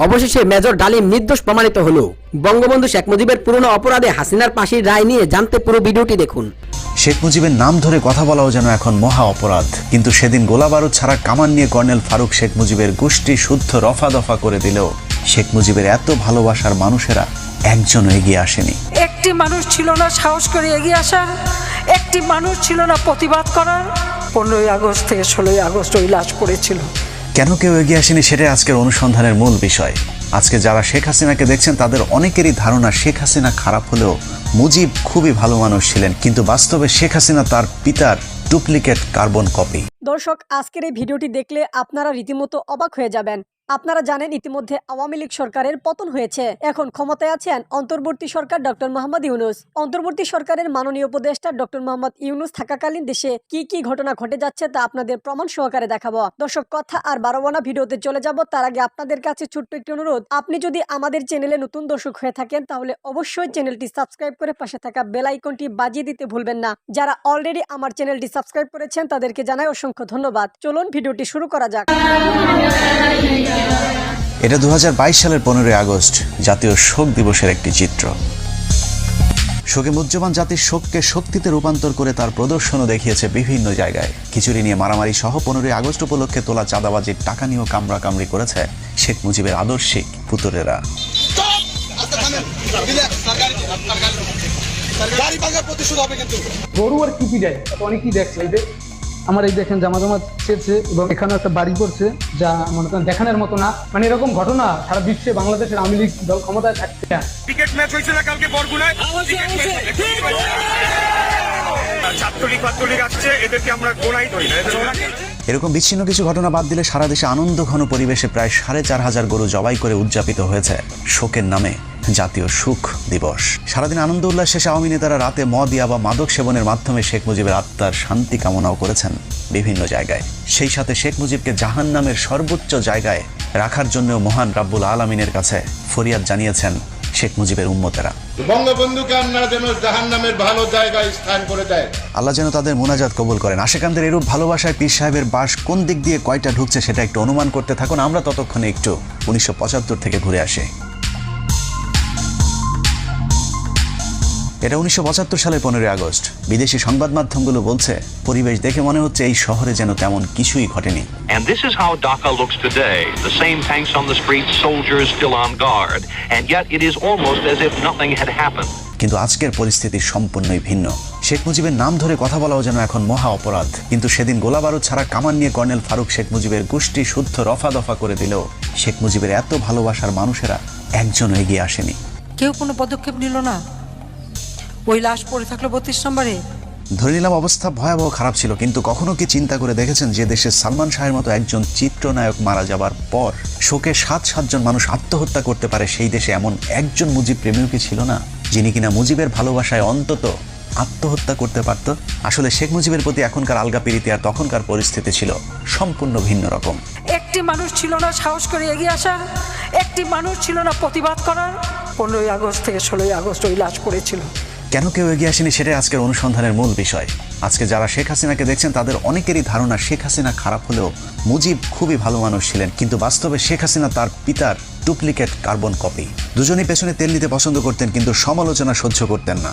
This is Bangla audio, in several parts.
অবশেষে মেজর ডালিম নির্দোষ প্রমাণিত হলো। বঙ্গবন্ধু শেখ মুজিবের পুরনো অপরাধে হাসিনার ফাঁসির রায় নিয়ে জানতে পুরো ভিডিওটি দেখুন। শেখ মুজিবের নাম ধরে কথা বলাও যেন এখন মহা অপরাধ, কিন্তু সেদিন গোলাবারুদ ছাড়া কামান নিয়ে কর্নেল ফারুক শেখ মুজিবের গোষ্ঠী শুদ্ধ রফা দফা করে দিলেও শেখ মুজিবের এত ভালোবাসার মানুষেরা একজনও এগিয়ে আসেনি। একটি মানুষ ছিল না সাহস করে এগিয়ে আসার, একটি মানুষ ছিল না প্রতিবাদ করার। 15ই আগস্ট থেকে 16ই আগস্ট ওই লাশ পড়েছিল। কেন কেউ এগিয়ে আসেনি সেটাই আজকের অনুসন্ধানের মূল বিষয়। আজকে যারা শেখ হাসিনাকে দেখছেন তাদের অনেকেরই ধারণা শেখ হাসিনা খারাপ হলেও মুজিব খুবই ভালো মানুষ ছিলেন, কিন্তু বাস্তবে শেখ হাসিনা তার পিতার ডুপ্লিকেট কার্বন কপি। দর্শক, আজকের এই ভিডিওটি দেখলে আপনারা রীতিমতো অবাক হয়ে যাবেন। আপনারা জানেন ইতিমধ্যে আওয়ামী লীগ সরকারের পতন হয়েছে। এখন ক্ষমতায় আছেন অন্তর্বর্তী সরকার ডক্টর মোহাম্মদ ইউনূস। অন্তর্বর্তী সরকারের মাননীয় উপদেষ্টা ডক্টর মোহাম্মদ ইউনূস থাকাকালীন দেশে কি কি ঘটনা ঘটে যাচ্ছে তা আপনাদের প্রমাণ সহকারে দেখাবো। দর্শক, কথা আর বাড়াবো না, ভিডিওতে চলে যাব। তার আগে আপনাদের কাছে ছোট্ট একটি অনুরোধ, আপনি যদি আমাদের চ্যানেলে নতুন দর্শক হয়ে থাকেন তাহলে অবশ্যই চ্যানেলটি সাবস্ক্রাইব করে পাশে থাকা বেল আইকনটি বাজিয়ে দিতে ভুলবেন না। যারা অলরেডি আমার চ্যানেলটি সাবস্ক্রাইব করেছেন তাদেরকে জানাই অসংখ্য ধন্যবাদ। চলুন ভিডিওটি শুরু করা যাক। এটা 2022 সালের 15ই আগস্ট, জাতীয় শোক দিবসের একটি চিত্র। শোকে মুহ্যমান জাতির শোককে শক্তিতে রূপান্তর করে তার প্রদর্শনও দেখিয়েছে বিভিন্ন জায়গায়। খিচুড়ি নিয়ে মারামারি সহ 15ই আগস্ট উপলক্ষে তোলা চাঁদাবাজির টাকা নিয়েও কামড়াকামড়ি করেছে শেখ মুজিবের আদর্শিক পুতুরেরা। গরু আর কি দেয় অনেকেই দেখছে। এই যে আমার এই দেখেন জামা ছেড়ছে এবং এখানে একটা বাড়ি করছে, যা মনে করেন দেখানোর মতো না। মানে এরকম ঘটনা সারা বিশ্বে বাংলাদেশের আওয়ামী লীগ দল ক্ষমতায় থাকছে। ক্রিকেট ম্যাচ হয়েছে না কালকে বরগুনায়, ছাত্রলীগ আসছে, এদেরকে আমরা গোনাই করি না। এরকম বিচ্ছিন্ন কিছু ঘটনা বাদ দিলে সারা দেশে আনন্দ ঘন পরিবেশে প্রায় 4,500 গরু জবাই করে উদযাপিত হয়েছে শোকের নামে জাতীয় সুখ দিবস। সারাদিন আনন্দ উল্লাস শেষে আওয়ামী নেতারা রাতে মদ বা মাদক সেবনের মাধ্যমে শেখ মুজিবের আত্মার শান্তি কামনাও করেছেন বিভিন্ন জায়গায়। সেই সাথে শেখ মুজিবকে জাহান্নামের সর্বোচ্চ জায়গায় রাখার জন্য মহান রাব্বুল আলামিনের কাছে ফরিয়াদ জানিয়েছেন শেখ মুজিবের উম্মতেরা। বঙ্গবন্ধুকে আপনারা যেন জাহান্নামের ভালো জায়গায় স্থান করে দেয়, আল্লাহ যেন তাদের মোনাজাত কবুল করেন। আশেকানদের এরূপ ভালোবাসায় পীর সাহেবের বাস কোন দিক দিয়ে কয়টা ঢুকছে সেটা একটু অনুমান করতে থাকুন। আমরা ততক্ষণে একটু 1975 থেকে ঘুরে আসি। এটা 1975 সালের 15ই আগস্ট। বিদেশি সংবাদ মাধ্যমগুলো বলছে পরিবেশ দেখে মনে হচ্ছে এই শহরে যেন তেমন কিছুই ঘটেনি। And this is how Dhaka looks today. The same tanks on the streets, soldiers still on guard, and yet it is almost as if nothing had happened. কিন্তু আজকের পরিস্থিতি সম্পূর্ণই ভিন্ন। শেখ মুজিবের নাম ধরে কথা বলাও যেন এখন মহা অপরাধ, কিন্তু সেদিন গোলাবারুদ ছাড়া কামান নিয়ে কর্নেল ফারুক শেখ মুজিবের গোষ্ঠী শুদ্ধ রফা দফা করে দিলেও শেখ মুজিবের এত ভালোবাসার মানুষেরা একজনও এগিয়ে আসেনি। কেউ কোনো পদক্ষেপ নিল না। ওই লাশ পড়ে থাকলো 32 নম্বরে। ধরে নিলাম অবস্থা ভয়াবহ খারাপ ছিল, কিন্তু কখনো কি চিন্তা করে দেখেছেন যে দেশে সালমান শাহের মতো একজন চিত্রনায়ক মারা যাবার পর শোকে 7-7 মানুষ আত্মহত্যা করতে পারে? সেই দেশে এমন একজন মুজিব প্রেমীও কি ছিল না, যিনি কিনা মুজিবের ভালোবাসায় অন্তত আত্মহত্যা করতে পারত? আসলে শেখ মুজিবের প্রতি এখনকার আলগা প্রীতি আর তখনকার পরিস্থিতি ছিল সম্পূর্ণ ভিন্ন রকম। একটি মানুষ ছিল না সাহস করে এগিয়ে আসার, একটি মানুষ ছিল না প্রতিবাদ করার। 15ই আগস্ট থেকে 16ই আগস্ট ওই লাশ পড়েছিল। কেন কেউ এগিয়ে আসেনি সেটাই আজকের অনুসন্ধানের মূল বিষয়। আজকে যারা শেখ হাসিনাকে দেখছেন তাদের অনেকেরই ধারণা শেখ হাসিনা খারাপ হলেও মুজিব খুবই ভালো মানুষ ছিলেন, কিন্তু বাস্তবে শেখ হাসিনা তার পিতার ডুপ্লিকেট কার্বন কপি। দুজনই পেছনে তেল দিতে পছন্দ করতেন, কিন্তু সমালোচনা সহ্য করতেন না।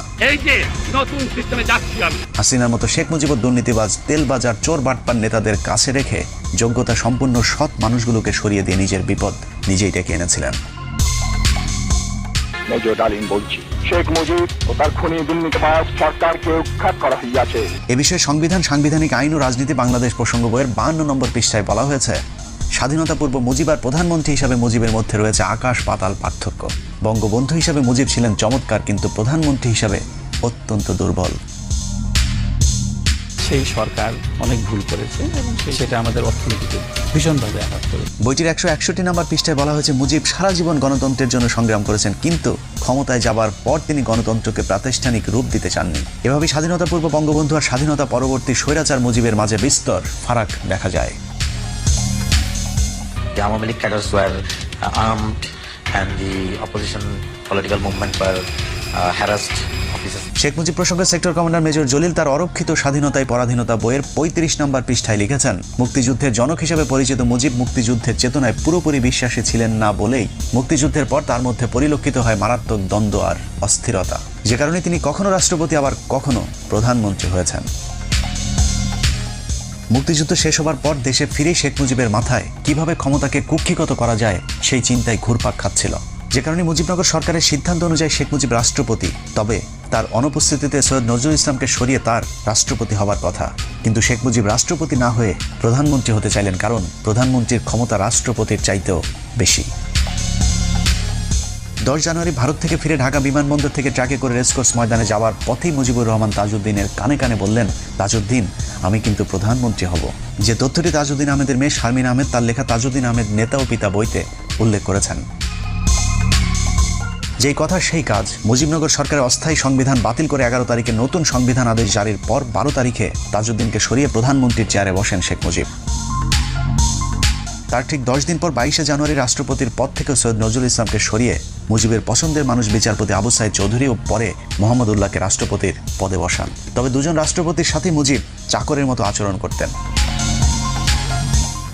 হাসিনার মতো শেখ মুজিবুর দুর্নীতিবাজ, তেলবাজার, চোর বাটপার নেতাদের কাছে রেখে যোগ্যতা সম্পন্ন সৎ মানুষগুলোকে সরিয়ে দিয়ে নিজের বিপদ নিজেই ডেকে এনেছিলেন। মেজর ডালিম বলছি, শেখ মুজিব ও তার খুনি দুর্নীতিবাজ সরকারকে উৎখাত করা হইয়াছে। এ বিষয়ে সংবিধান, সাংবিধানিক আইন ও রাজনীতি বাংলাদেশ প্রসঙ্গ বইয়ের 52 নম্বর পৃষ্ঠায় বলা হয়েছে, স্বাধীনতা পূর্ব মুজিব আর প্রধানমন্ত্রী হিসাবে মুজিবের মধ্যে রয়েছে আকাশ পাতাল পার্থক্য। বঙ্গবন্ধু হিসাবে মুজিব ছিলেন চমৎকার, কিন্তু প্রধানমন্ত্রী হিসাবে অত্যন্ত দুর্বল। সেই সরকার অনেক ভুল করেছে এবং সেটা আমাদের অর্থনীতিকে ভীষণভাবে আঘাত করে। বইটির 161 নম্বর পৃষ্ঠায় বলা হয়েছে, মুজিব সারা জীবন গণতন্ত্রের জন্য সংগ্রাম করেছেন, কিন্তু ক্ষমতায় যাবার পর তিনি গণতন্ত্রকে প্রাতিষ্ঠানিক রূপ দিতে চাননি। এভাবেই স্বাধীনতা পূর্ব বঙ্গবন্ধু আর স্বাধীনতা পরবর্তী স্বৈরাচার মুজিবের মাঝে বিস্তর ফারাক দেখা যায়। The Awami League cadres were armed and the opposition political movement were harassed officers. Sheikh Mujib প্রসঙ্গে সেক্টর কমান্ডার মেজর জলিল তার অরক্ষিত স্বাধীনতায় পরাধীনতা বইয়ের ৩৫ নম্বর পৃষ্ঠায় লিখেছেন, মুক্তিযুদ্ধের জনক হিসেবে পরিচিত মুজিব মুক্তিযুদ্ধের চেতনায় পুরোপুরি বিশ্বাসী ছিলেন না বলেই মুক্তিযুদ্ধের পর তার মধ্যে পরিলক্ষিত হয় মারাত্মক দ্বন্দ্ব আর অস্থিরতা, যে কারণে তিনি কখনো রাষ্ট্রপতি আবার কখনো প্রধানমন্ত্রী হয়েছেন। মুক্তিযুদ্ধ শেষ হবার পর দেশে ফিরে শেখ মুজিবের মাথায় কিভাবে ক্ষমতাকে কুক্ষিগত করা যায় সেই চিন্তায় ঘুরপাক খাচ্ছিল, যে কারণে মুজিবনগর সরকারের সিদ্ধান্ত অনুযায়ী শেখ মুজিব রাষ্ট্রপতি, তবে তার অনুপস্থিতিতে সৈয়দ নজরুল ইসলামকে সরিয়ে তার রাষ্ট্রপতি হবার কথা। কিন্তু শেখ মুজিব রাষ্ট্রপতি না হয়ে প্রধানমন্ত্রী হতে চাইলেন, কারণ প্রধানমন্ত্রীর ক্ষমতা রাষ্ট্রপতির চাইতেও বেশি। 10 জানুয়ারি ভারত থেকে ফিরে ঢাকা বিমানবন্দর থেকে ট্রাকে করে রেসকোর্স ময়দানে যাওয়ার পথেই মুজিবুর রহমান তাজউদ্দিনের কানে কানে বললেন, তাজউদ্দিন, আমি কিন্তু প্রধানমন্ত্রী হব। যে তথ্যটি তাজউদ্দিন আহমেদের মেয়ে শারমিন আহমেদ তার লেখা তাজউদ্দিন আহমেদ নেতা ও পিতা বইতে উল্লেখ করেছেন। যেই কথা সেই কাজ। মুজিবনগর সরকারের অস্থায়ী সংবিধান বাতিল করে 11 তারিখে নতুন সংবিধান আদেশ জারির পর 12 তারিখে তাজউদ্দিনকে সরিয়ে প্রধানমন্ত্রীর চেয়ারে বসেন শেখ মুজিব। তার ঠিক 10 দিন পর 22শে জানুয়ারি রাষ্ট্রপতির পদ থেকে সৈয়দ নজরুল ইসলামকে সরিয়ে মুজিবের পছন্দের মানুষ বিচারপতি আবু সাইদ চৌধুরী ও পরে মোহাম্মদ উল্লাহকে রাষ্ট্রপতির পদে বসান। তবে দুজন রাষ্ট্রপতির সাথে মুজিব চাকরের মতো আচরণ করতেন।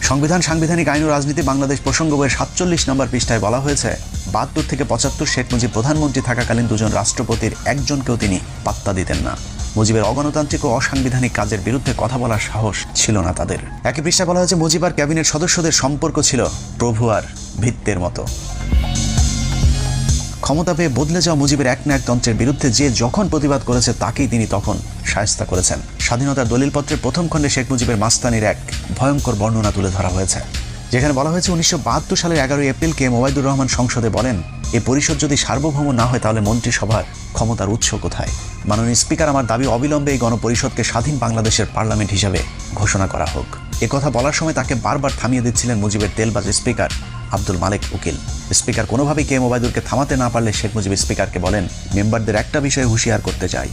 সংবিধান, সাংবিধানিক আইন ও রাজনীতি বাংলাদেশ প্রসঙ্গ বইয়ের 47 নম্বর পৃষ্ঠায় বলা হয়েছে, 72 থেকে 75 শেখ মুজিব প্রধানমন্ত্রী থাকাকালীন দুজন রাষ্ট্রপতির একজনকেও তিনি পাত্তা দিতেন না। মুজিবের অগণতান্ত্রিক ও অসাংবিধানিক কাজের বিরুদ্ধে কথা বলার সাহস ছিল না তাদের। একই পৃষ্ঠায় বলা হয়েছে, মুজিব আর ক্যাবিনেট সদস্যদের সম্পর্ক ছিল প্রভু আর ভিত্তের মতো। ক্ষমতা পেয়ে বদলে যাওয়া মুজিবের এক না এক তন্ত্রের বিরুদ্ধে যে যখন প্রতিবাদ করেছে তাকেই তিনি তখন শায়েস্তা করেছেন। স্বাধীনতার দলিলপত্রের প্রথম খণ্ডে শেখ মুজিবের মাস্তানির এক ভয়ঙ্কর বর্ণনা তুলে ধরা হয়েছে, যেখানে বলা হয়েছে 1972 সালের 11 এপ্রিল কে ওবায়দুর রহমান সংসদে বলেন, এই পরিষদ যদি সার্বভৌম না হয় তাহলে মন্ত্রিসভার ক্ষমতার উৎস কোথায়? মাননীয় স্পিকার, আমার দাবি অবিলম্বে এই গণপরিষদকে স্বাধীন বাংলাদেশের পার্লামেন্ট হিসেবে ঘোষণা করা হোক। কথা বলার সময় তাকে বারবার থামিয়ে দিচ্ছিলেন মুজিবের তেলবাজ স্পিকার আব্দুল মালেক উকিল। স্পিকার কোনোভাবেই কে ওবায়দুরকে থামাতে না পারলে শেখ মুজিব স্পিকারকে বলেন, মেম্বারদের একটা বিষয়ে হুঁশিয়ার করতে চাই,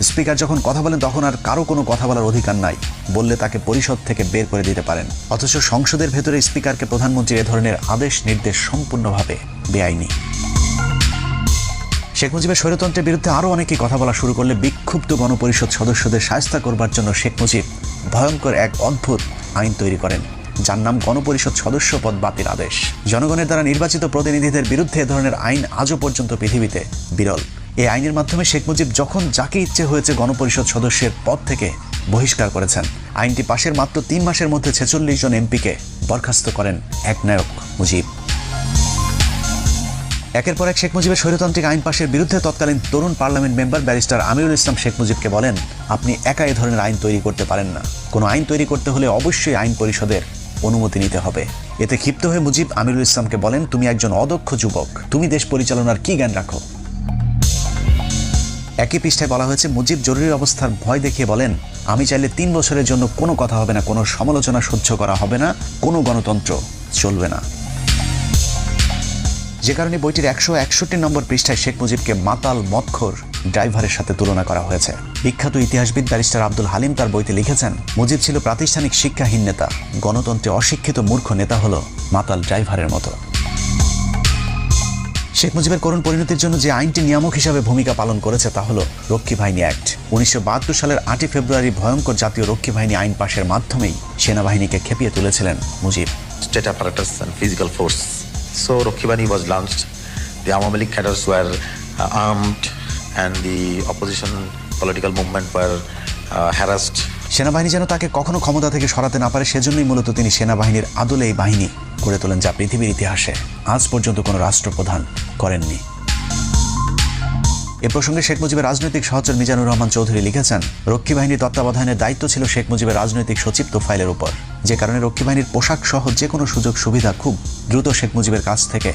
স্পিকার যখন কথা বলেন তখন আর কারো কোনো কথা বলার অধিকার নাই, বললে তাকে পরিষদ থেকে বের করে দিতে পারেন। অথচ সংসদের ভেতরে স্পিকারকে প্রধানমন্ত্রীর এ ধরনের আদেশ নির্দেশ সম্পূর্ণভাবে বেআইনি। শেখ মুজিবের স্বৈরতন্ত্রের বিরুদ্ধে আরও অনেকেই কথা বলা শুরু করলে বিক্ষুব্ধ গণপরিষদ সদস্যদের শায়েস্তা করবার জন্য শেখ মুজিব ভয়ঙ্কর এক অদ্ভুত আইন তৈরি করেন, যার নাম গণপরিষদ সদস্য পদ বাতিল আদেশ। জনগণের দ্বারা নির্বাচিত প্রতিনিধিদের বিরুদ্ধে এ ধরনের আইন আজও পর্যন্ত পৃথিবীতে বিরল। এই আইনের মাধ্যমে শেখ মুজিব যখন যাকে ইচ্ছে হয়েছে গণপরিষদ সদস্যের পদ থেকে বহিষ্কার করেছেন। আইনটি পাশের মাত্র 3 মাসের মধ্যে 46 জন এমপিকে বরখাস্ত করেন একনায়ক মুজিব। একের পর এক শেখ মুজিবের স্বৈরতান্ত্রিক আইন পাশের বিরুদ্ধে তৎকালীন তরুণ parliament member barrister Amirul Islam Sheikh মুজিবকে বলেন, আপনি একা এ ধরনের আইন তৈরি করতে পারেন না, কোনো আইন তৈরি করতে হলে অবশ্যই আইন পরিষদের অনুমতি নিতে হবে। এতে ক্ষিপ্ত হয়ে মুজিব আমিরুল ইসলামকে বলেন, তুমি একজন অদক্ষ যুবক, তুমি দেশ পরিচালনার কি জ্ঞান রাখো? একই পৃষ্ঠায় বলা হয়েছে, মুজিব জরুরি অবস্থার ভয় দেখিয়ে বলেন, আমি চাইলে 3 বছরের জন্য কোনো কথা হবে না, কোনো সমালোচনা সহ্য করা হবে না, কোনো গণতন্ত্র চলবে না। যে কারণে বইটির 161 নম্বর পৃষ্ঠায় শেখ মুজিবকে মাতাল মদখোর ড্রাইভারের সাথে তুলনা করা হয়েছে। বিখ্যাত ইতিহাসবিদ ব্যারিস্টার আব্দুল হালিম তার বইতে লিখেছেন, মুজিব ছিল প্রাতিষ্ঠানিক শিক্ষাহীন নেতা, গণতন্ত্রে অশিক্ষিত মূর্খ নেতা হলো মাতাল ড্রাইভারের মতো। শেখ মুজিবের করুণ পরিণতির জন্য যে আইনটি নিয়ামক হিসাবে ভূমিকা পালন করেছে তা হলো রক্ষী বাহিনী অ্যাক্ট। 1972 সালের 8 ফেব্রুয়ারি ভয়ঙ্কর জাতীয় রক্ষী বাহিনী আইন পাশের মাধ্যমেই সেনাবাহিনীকে খেপিয়ে তুলেছিলেন Mujib. State apparatus and physical force. So Rakhi Bahini was launched. The Awami League cadres were armed and the opposition political movement were harassed. সেনাবাহিনী যেন তাকে কখনো ক্ষমতা থেকে সরাতে না পারে, সেজন্যই মূলত তিনি সেনাবাহিনীর আদলে এই বাহিনী গড়ে তোলেন, যা পৃথিবীর ইতিহাসে আজ পর্যন্ত কোনো রাষ্ট্রপ্রধান করেননি। এ প্রসঙ্গে শেখ মুজিবের রাজনৈতিক সহচর মিজানুর রহমান চৌধুরী লিখেছেন, রক্ষী বাহিনীর তত্ত্বাবধানের দায়িত্ব ছিল শেখ মুজিবের রাজনৈতিক সচিব তোফাইলের উপর, যে কারণে রক্ষী বাহিনীর পোশাক সহ যে কোনো সুযোগ সুবিধা খুব দ্রুত শেখ মুজিবের কাছ থেকে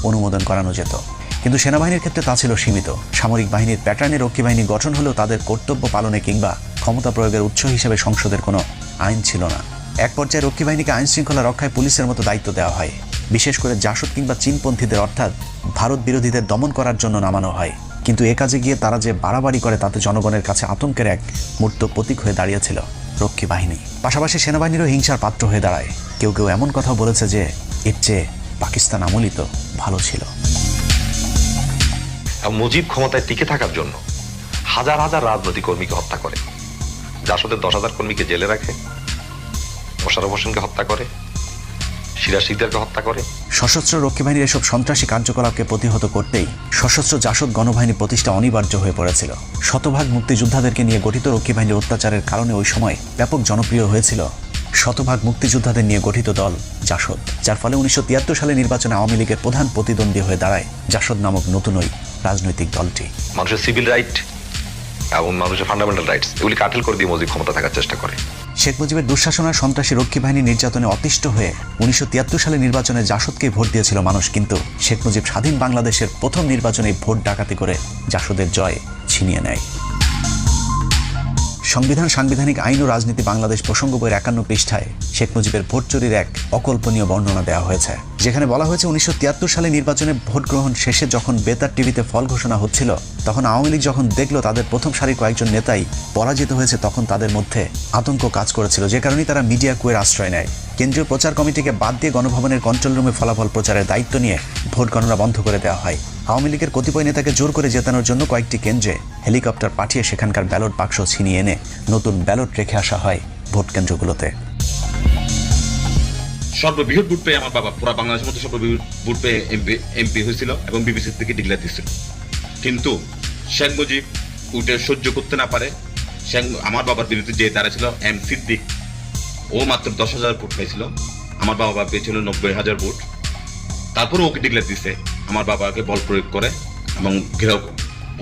অনুমোদন করানো যেত। কিন্তু সেনাবাহিনীর ক্ষেত্রে তা ছিল সীমিত। সামরিক বাহিনীর প্যাটার্নে রক্ষী বাহিনী গঠন হলেও তাদের কর্তব্য পালনে কিংবা ক্ষমতা প্রয়োগের উৎস হিসেবে সংসদের কোনো আইন ছিল না। এক পর্যায়ে রক্ষী বাহিনীকে আইন শৃঙ্খলা রক্ষায় পুলিশের মতো দায়িত্ব দেওয়া হয়, বিশেষ করে জাসদ কিংবা চীনপন্থীদের অর্থাৎ ভারত বিরোধীদের দমন করার জন্য নামানো হয়। কিন্তু এ কাজে গিয়ে তারা যে বাড়াবাড়ি করে তাতে জনগণের কাছে আতঙ্কের এক মূর্ত প্রতীক হয়ে দাঁড়িয়েছিল রক্ষী বাহিনী। পাশাপাশি সেনাবাহিনীরও হিংসার পাত্র হয়ে দাঁড়ায়। কেউ কেউ এমন কথা বলেছে যে এর চেয়ে পাকিস্তান আমলই তো ভালো ছিল। এবং মুজিব ক্ষমতায় টিকে থাকার জন্য হাজার হাজার রাজনৈতিক কর্মীকে হত্যা করে, জাসদের 10,000 কর্মীকে জেলে রাখে, মোশাররফ হোসেনকে হত্যা করে, সিরাজ শিকদারকে হত্যা করে। সশস্ত্র রক্ষী বাহিনীর এসব সন্ত্রাসী কার্যকলাপকে প্রতিহত করতেই সশস্ত্র জাসদ গণবাহিনী প্রতিষ্ঠা অনিবার্য হয়ে পড়েছিল। শতভাগ মুক্তিযোদ্ধাদেরকে নিয়ে গঠিত রক্ষী বাহিনীর অত্যাচারের কারণে ওই সময় ব্যাপক জনপ্রিয় হয়েছিল শতভাগ মুক্তিযোদ্ধাদের নিয়ে গঠিত দল জাসদ, যার ফলে 1973 সালে নির্বাচনে আওয়ামী লীগের প্রধান প্রতিদ্বন্দ্বী হয়ে দাঁড়ায় জাসদ নামক নতুন ওই রাজনৈতিক দলটি। মানুষের সিভিল রাইট এবং মানুষের ফান্ডামেন্টাল রাইটস এগুলি কাটিল করে দিয়ে মুজিব ক্ষমতা থাকার চেষ্টা করে। শেখ মুজিবের দুঃশাসন আর সন্ত্রাসী রক্ষী বাহিনী নির্যাতনে অতিষ্ঠ হয়ে 1973 সালে নির্বাচনে জাসদকে ভোট দিয়েছিল মানুষ, কিন্তু শেখ মুজিব স্বাধীন বাংলাদেশের প্রথম নির্বাচনে ভোট ডাকাতি করে জাসদের জয় ছিনিয়ে নেয়। সংবিধান, সাংবিধানিক আইন ও রাজনীতি বাংলাদেশ প্রসঙ্গ বইয়ের 51 পৃষ্ঠায় শেখ মুজিবের ভোট চুরির এক অকল্পনীয় বর্ণনা দেওয়া হয়েছে, যেখানে বলা হয়েছে 1973 সালে নির্বাচনে ভোট গ্রহণ শেষে যখন বেতার টিভিতে ফল ঘোষণা হচ্ছিল, তখন আওয়ামী লীগ যখন দেখলো তাদের প্রথম সারির কয়েকজন নেতাই পরাজিত হয়েছে, তখন তাদের মধ্যে আতঙ্ক কাজ করেছিল, যে কারণে তারা মিডিয়া কুয়ের আশ্রয় নেয়। কেন্দ্রীয় প্রচার কমিটিকে বাদ দিয়ে গণভবনের কন্ট্রোল রুমে ফলাফল প্রচারের দায়িত্ব নিয়ে ভোট গণনা বন্ধ করে দেওয়া হয়। আওয়ামী লীগের কতিপয় নেতাকে জোর করে জেতানোর জন্য কয়েকটি কেন্দ্রে হেলিকপ্টার পাঠিয়ে সেখানকার ব্যালট বাক্স ছিনিয়ে এনে নতুন ব্যালট রেখে আসা হয় ভোট কেন্দ্রগুলোতে। সর্ববৃহৎ ভোট পেয়ে আমার বাবা পুরো বাংলাদেশের মধ্যে সর্ববৃহৎ ভোট পেয়ে এমপি হয়েছিল এবং বিবিসি থেকে ডিক্লেয়ার দিচ্ছিল। কিন্তু শেখ মুজিব উঠে সহ্য করতে না পারে আমার বাবার বিরুদ্ধে যে দাঁড়াছিল এম সিদ্দিক, ও মাত্র 10,000 ভোট পাইছিল, আমার বাবা পেয়েছিল 90,000 ভোট। তারপরে ওকে ডিক্লেয়ার দিচ্ছে, আমার বাবাকে বল প্রয়োগ করে এবং ঘেরাও,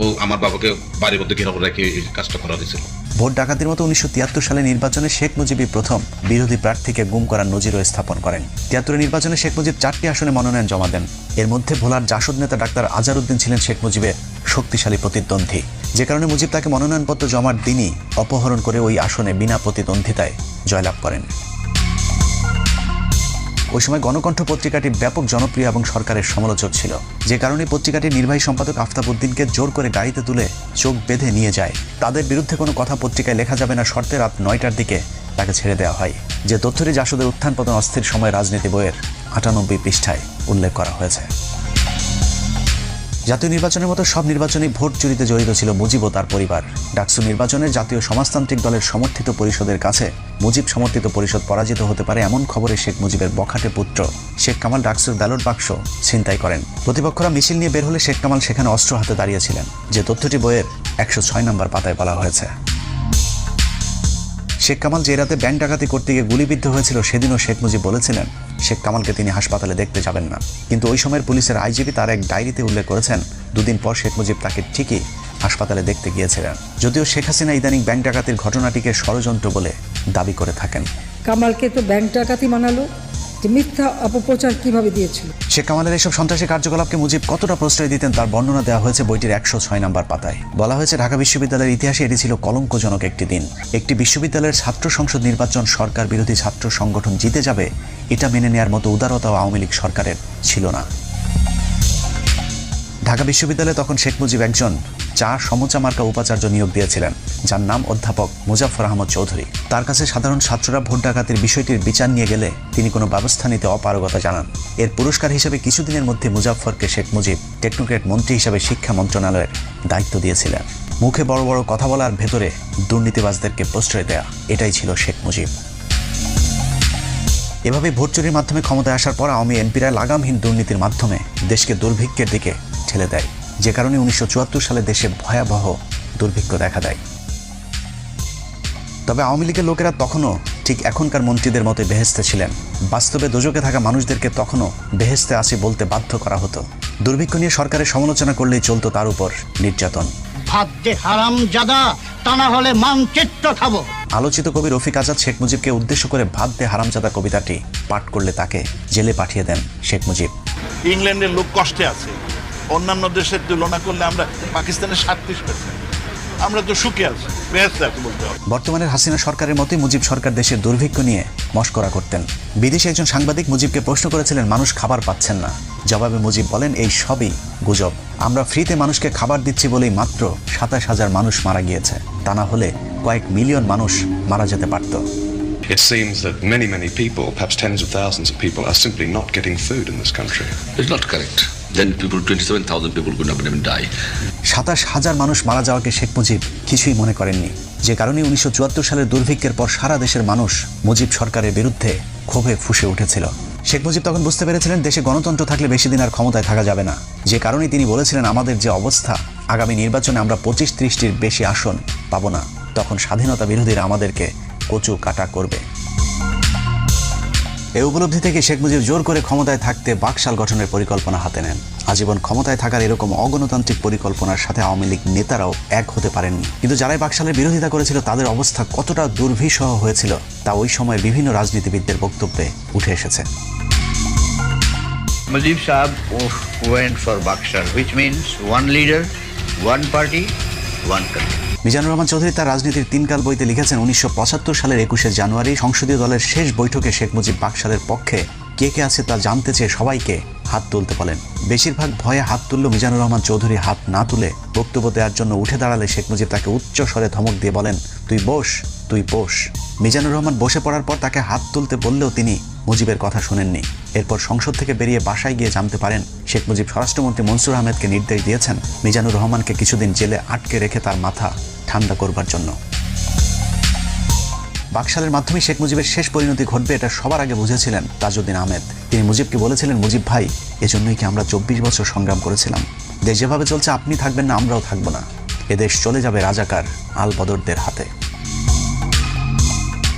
ও আমার বাবাকে বাড়ির মধ্যে ঘেরাও রেখে এই কাজটা করা হয়েছিল। ভোট ডাকাতির মতো 1973 সালে নির্বাচনে শেখ মুজিবই প্রথম বিরোধী প্রার্থীকে গুম করার নজিরও স্থাপন করেন। 73 নির্বাচনে শেখ মুজিব 4টি আসনে মনোনয়ন জমা দেন। এর মধ্যে ভোলার জাসদ নেতা ডাক্তার আজারউদ্দিন ছিলেন শেখ মুজিবের শক্তিশালী প্রতিদ্বন্দ্বী, যে কারণে মুজিব তাকে মনোনয়নপত্র জমার দিনই অপহরণ করে ওই আসনে বিনা প্রতিদ্বন্দ্বিতায় জয়লাভ করেন। ওই সময় গণকণ্ঠ পত্রিকাটি ব্যাপক জনপ্রিয় এবং সরকারের সমালোচক ছিল, যে কারণে পত্রিকাটির নির্বাহী সম্পাদক আফতাব উদ্দিনকে জোর করে গাড়িতে তুলে চোখ বেঁধে নিয়ে যায়। তাদের বিরুদ্ধে কোনো কথা পত্রিকায় লেখা যাবে না শর্তে রাত 9টার দিকে তাকে ছেড়ে দেওয়া হয়, যে তথ্যটি জাসদের উত্থান পতন অস্থির সময় রাজনীতি বইয়ের 98 পৃষ্ঠায় উল্লেখ করা হয়েছে। জাতীয় নির্বাচনের মতো সব নির্বাচনেই ভোট চুরিতে জড়িত ছিল মুজিব ও তার পরিবার। ডাকসু নির্বাচনের জাতীয় সমাজতান্ত্রিক দলের সমর্থিত পরিষদের কাছে মুজিব সমর্থিত পরিষদ পরাজিত হতে পারে এমন খবরে শেখ মুজিবের বখাটে পুত্র শেখ কামাল ডাকসুর ব্যালট বাক্স ছিনতাই করেন। প্রতিপক্ষরা মিছিল নিয়ে বের হলে শেখ কামাল সেখানে অস্ত্র হাতে দাঁড়িয়েছিলেন, যে তথ্যটি বইয়ের 106 নম্বর পাতায় বলা হয়েছে। শেখ কামাল যে রাতে ব্যাংক ডাকাতি করতে গিয়ে গুলিবিদ্ধ হয়েছিল, সেদিনও শেখ মুজিব বলেছিলেন শেখ কামালকে তিনি হাসপাতালে দেখতে যাবেন না, কিন্তু ওই সময়ের পুলিশের আইজিপি তার এক ডায়েরিতে উল্লেখ করেছেন 2 দিন পর শেখ মুজিব তাকে ঠিকই হাসপাতালে দেখতে গিয়েছিলেন। যদিও শেখ হাসিনা ইদানিং ব্যাংক ডাকাতির ঘটনাটিকে ষড়যন্ত্র বলে দাবি করে থাকেন। কামালকে তো ব্যাংক ডাকাতি বানালো, যে মিথ্যা অপপ্রচার কিভাবে দিয়েছিল। শেখ কামালের এসব সন্ত্রাসী কার্যকলাপকে মুজিব কতটা প্রশ্রয় দিতেন তার বর্ণনা দেওয়া হয়েছে বইটির 106 নম্বর পাতায়। বলা হয়েছে, ঢাকা বিশ্ববিদ্যালয়ের ইতিহাসে এটি ছিল কলঙ্কজনক একটি দিন। একটি বিশ্ববিদ্যালয়ের ছাত্র সংসদ নির্বাচন সরকার বিরোধী ছাত্র সংগঠন জিতে যাবে, এটা মেনে নেওয়ার মতো উদারতাও আওয়ামী লীগ সরকারের ছিল না। ঢাকা বিশ্ববিদ্যালয়ে তখন শেখ মুজিব একজন সমোচা মার্কা উপাচার্য নিয়োগ দিয়েছিলেন, যার নাম অধ্যাপক মুজাফফর আহমদ চৌধুরী। তার কাছে সাধারণ ছাত্ররা ভোট ডাকাতির বিষয়টির বিচার নিয়ে গেলে তিনি কোনো ব্যবস্থা নিতে অপারগতা জানান। এর পুরস্কার হিসেবে কিছুদিনের মধ্যে মুজাফফরকে শেখ মুজিব টেকনোক্রেট মন্ত্রী হিসেবে শিক্ষা মন্ত্রণালয়ের দায়িত্ব দিয়েছিলেন। মুখে বড় বড় কথা বলার ভেতরে দুর্নীতিবাজদেরকে প্রশ্রয় দেয়া, এটাই ছিল শেখ মুজিব। এভাবে ভোট চুরির মাধ্যমে ক্ষমতায় আসার পর আওয়ামী এমপিরা লাগামহীন দুর্নীতির মাধ্যমে দেশকে দুর্ভিক্ষের দিকে ঠেলে দেয়, যে কারণে 1974 সালে দেশে ভয়াবহ দুর্ভিক্ষ দেখা দেয়। তবে আওয়ামী লীগের লোকেরা তখনও ঠিক এখনকার মন্ত্রীদের মতো বেহেস্তে ছিলেন। বাস্তবে দোজকে থাকা মানুষদেরকে তখনও বেহেস্তে আসে বলতে বাধ্য করা হতো। দুর্ভিক্ষ নিয়ে সরকারের সমালোচনা করলেই চলতো তার উপর নির্যাতন। ভাত দে হারামজাদা, তা না হলে মানচিত্র খাবো। আলোচিত কবি রফিক আজাদ শেখ মুজিবকে উদ্দেশ্য করে ভাত দে হারামজাদা কবিতাটি পাঠ করলে তাকে জেলে পাঠিয়ে দেন শেখ মুজিব। ইংল্যান্ডের লোক কষ্টে আছে, অন্যান্য দেশের তুলনা করলে আমরা পাকিস্তানের 37%, আমরা তো সুখে আছি, বেহেশতে আছি বলতে হবে। বর্তমানের হাসিনা সরকারের মতোই মুজিব সরকার দেশের দুর্ভিক্ষ নিয়ে মশকরা করতেন। বিদেশি একজন সাংবাদিক মুজিবকে প্রশ্ন করেছিলেন মানুষ খাবার পাচ্ছেন না, জবাবে মুজিব বলেন এই সবই গুজব, আমরা ফ্রিতে মানুষকে খাবার দিচ্ছি বলেই মাত্র 27,000 মানুষ মারা গিয়েছে, তা না হলে কয়েক মিলিয়ন মানুষ মারা যেতে পারত। It seems that many people, perhaps tens of thousands of people, are simply not getting food in this country. It's not correct. then people, 27,000 people could not even die. 27,000 মানুষ মারা যাওয়াকে শেখ মুজিব কিছুই মনে করেননি, যে কারণে 1974 সালের দুর্ভিক্ষের পর সারা দেশের মানুষ মুজিব সরকারের বিরুদ্ধে ক্ষোভে ফুঁসে উঠেছিল। শেখ মুজিব তখন বুঝতে পেরেছিলেন দেশে গণতন্ত্র থাকলে বেশি দিন আর ক্ষমতায় থাকা যাবে না, যে কারণে তিনি বলেছিলেন আমাদের যে অবস্থা, আগামী নির্বাচনে আমরা 25-30টির বেশি আসন পাবো না, তখন স্বাধীনতা বিরোধীরা আমাদেরকে কচু কাটা করবে। এই উপলব্ধি থেকে শেখ মুজিব জোর করে ক্ষমতায় থাকতে বাকশাল গঠনের পরিকল্পনা হাতে নেন। আজীবন ক্ষমতায় থাকার এরকম অগণতান্ত্রিক পরিকল্পনার সাথে আওয়ামী লীগ নেতারাও এক হতে পারেননি, কিন্তু যারাই বাকশালের বিরোধিতা করেছিল তাদের অবস্থা কতটা দুর্বিষহ হয়েছিল তা ওই সময় বিভিন্ন রাজনীতিবিদদের বক্তব্যে উঠে এসেছে। Mujib Saab went for Bakshal, which means one leader, one party, one country. Mizanur Rahman Chowdhury তার রাজনীতির তিনকাল বইতে লিখেছেন 1975 সালের 21শে জানুয়ারি সংসদীয় দলের শেষ বৈঠকে শেখ মুজিব বাকশালের পক্ষে কে কে আছে তা জানতে চেয়ে সবাইকে হাত তুলতে বলেন। বেশিরভাগ ভয়ে হাত তুলল মিজানুর রহমান চৌধুরী হাত না তুলে বক্তব্য দেওয়ার জন্য উঠে দাঁড়ালে শেখ মুজিব তাকে উচ্চ স্বরে ধমক দিয়ে বলেন, তুই বস, তুই বস। মিজানুর রহমান বসে পড়ার পর তাকে হাত তুলতে বললেও তিনি মুজিবের কথা শুনেননি। এরপর সংসদ থেকে বেরিয়ে বাসায় গিয়ে জানতে পারেন শেখ মুজিব স্বরাষ্ট্রমন্ত্রী মনসুর আহমেদকে নির্দেশ দিয়েছেন মিজানুর রহমানকে কিছুদিন জেলে আটকে রেখে তার মাথা ঠান্ডা করবার জন্য। বাকশালের মাধ্যমে শেখ মুজিবের শেষ পরিণতি ঘটবে এটা সবার আগে বুঝেছিলেন তাজউদ্দিন আহমেদ। তিনি মুজিবকে বলেছিলেন, মুজিব ভাই, এজন্যই কি আমরা 24 বছর সংগ্রাম করেছিলাম। দেশ যেভাবে চলছে আপনি থাকবেন না, আমরাও থাকবো না। এদেশ চলে যাবে রাজাকার আল বদরদের হাতে।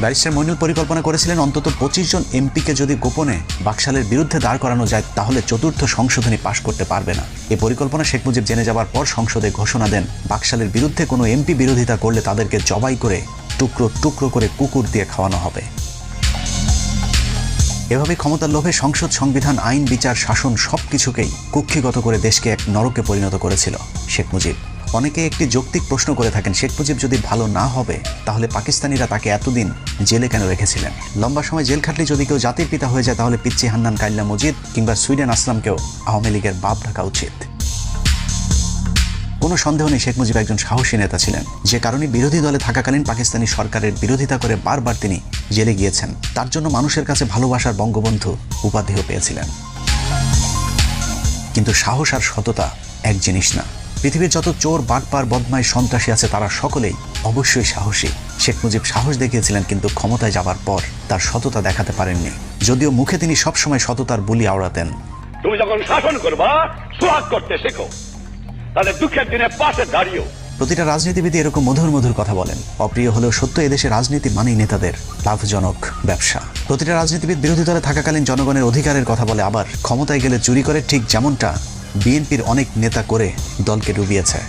ব্যারিস্টার মইনুল পরিকল্পনা করেছিলেন অন্তত 25 জন এমপিকে যদি গোপনে বাকশালের বিরুদ্ধে দাঁড় করানো যায় তাহলে চতুর্থ সংশোধনী পাশ করতে পারবে না। এই পরিকল্পনা শেখ মুজিব জেনে যাবার পর সংসদে ঘোষণা দেন বাকশালের বিরুদ্ধে কোনো এমপি বিরোধিতা করলে তাদেরকে জবাই করে টুকরো টুকরো করে কুকুর দিয়ে খাওয়ানো হবে। এভাবে ক্ষমতার লোভে সংসদ, সংবিধান, আইন, বিচার, শাসন সবকিছুকেই কুক্ষিগত করে দেশকে এক নরকে পরিণত করেছিল শেখ মুজিব। অনেকে একটি যৌক্তিক প্রশ্ন করে থাকেন, শেখ মুজিব যদি ভালো না হবে তাহলে পাকিস্তানিরা তাকে এতদিন জেলে কেন রেখেছিলেন? লম্বা সময় জেল খাটলে যদি কেউ জাতির পিতা হয়ে যায় তাহলে পিচ্চি হান্নান কাইল্লা মজিদ কিংবা সুইডেন আসলামকেও আওয়ামী লীগের বাপ ডাকা উচিত। কোনো সন্দেহ নেই শেখ মুজিব একজন সাহসী নেতা ছিলেন, যে কারণে বিরোধী দলে থাকাকালীন পাকিস্তানি সরকারের বিরোধিতা করে বারবার তিনি জেলে গিয়েছেন। তার জন্য মানুষের কাছে ভালোবাসার বঙ্গবন্ধু উপাধিও পেয়েছিলেন। কিন্তু সাহস আর সততা এক জিনিস না। পৃথিবীর যত চোর, বাটপার, বদমাই, সন্ত্রাসী আছে তারা সকলেই অবশ্যই সাহসী। শেখ মুজিব সাহস দেখিয়েছিলেন কিন্তু ক্ষমতায় যাবার পর তার সততা দেখাতে পারেননি, যদিও মুখে তিনি সবসময় সততার বুলি আওড়াতেন। তুমি যখন শাসন করবা, সোহাগ করতে শেখো, তাহলে দুঃখের দিনে পাশে দাঁড়িয়েও। প্রতিটা রাজনীতিবিদ এরকম মধুর মধুর কথা বলেন। অপ্রিয় হলেও সত্য, এদেশে রাজনীতি মানেই নেতাদের লাভজনক ব্যবসা। প্রতিটা রাজনীতিবিদ বিরোধী দলে থাকাকালীন জনগণের অধিকারের কথা বলে, আবার ক্ষমতায় গেলে চুরি করে, ঠিক যেমনটা বিএনপির অনেক নেতা করে দলকে ডুবিয়েছে।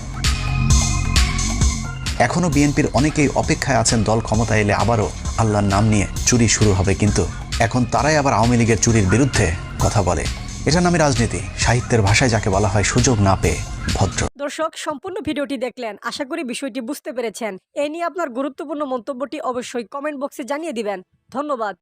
এখনো বিএনপির অনেকেই অপেক্ষায় আছেন দল ক্ষমতায় এলে আবারও আল্লাহর নাম নিয়ে চুরি শুরু হবে, কিন্তু এখন তারাই আবার আওয়ামী লীগের চুরির বিরুদ্ধে কথা বলে। এটার নামে রাজনীতি, সাহিত্যের ভাষায় যাকে বলা হয় সুযোগ না পেয়ে ভদ্র। দর্শক, সম্পূর্ণ ভিডিওটি দেখলেন, আশা করি বিষয়টি বুঝতে পেরেছেন। এ নিয়ে আপনার গুরুত্বপূর্ণ মন্তব্যটি অবশ্যই কমেন্ট বক্সে জানিয়ে দিবেন। ধন্যবাদ।